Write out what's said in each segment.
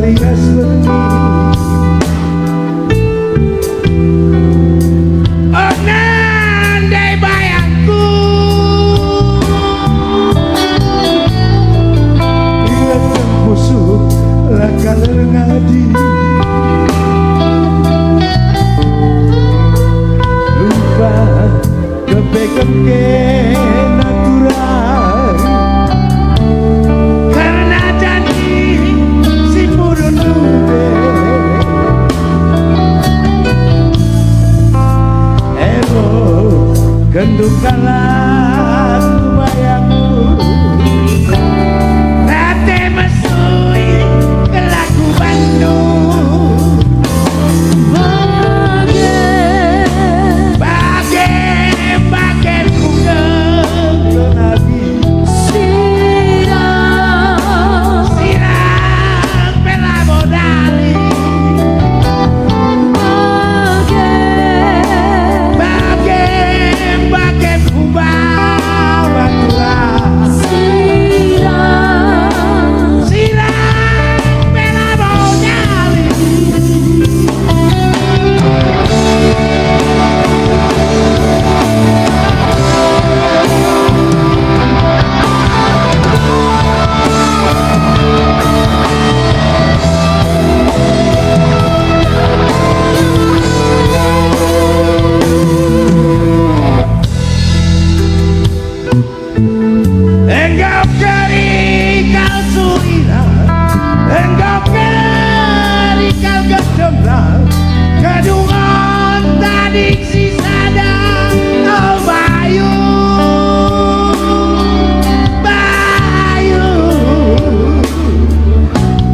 Sualiras berni oh nandai bayangku ingat busuk lakal ngadi lupa kepekem ke natural karena janji si murun nube elo gendung kalah bayangku rate mesui ke lagu Bandung bagai ku ke nabi sirang bela modali bagai ku bawa turah sirang bela modali engkau kerikal surina engkau kerikal gedemlah kedungan tadi si sadang oh bayu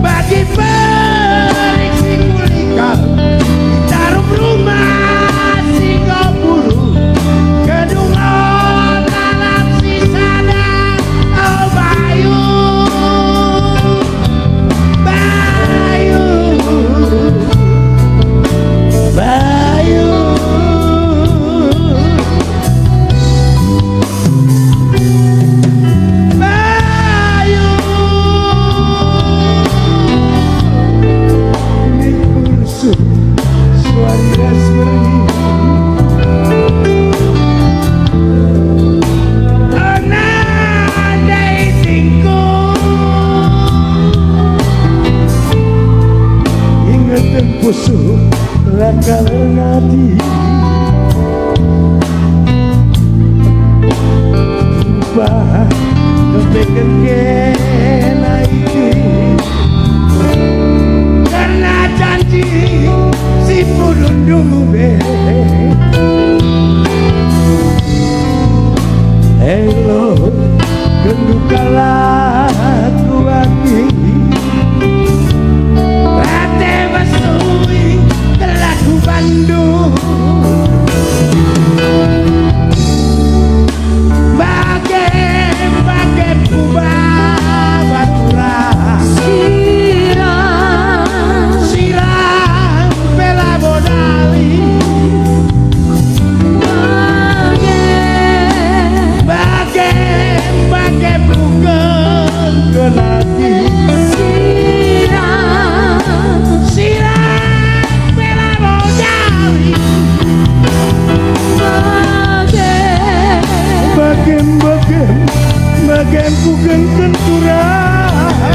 bagi perik si kulikal taruh rumah si koburu kedungan dalam si sadang oh bayu ini kursus sualiras berni nandai tingku ingat busuk lakal ngadi lupa kepekem kena iki karena janji si pudun dube elo gendung kalah kuangi rate mesui ke lagu Bandung bagai ku bawa turah sirang bela modali bagai ku kenati sirang bela modali bagai ku kenturah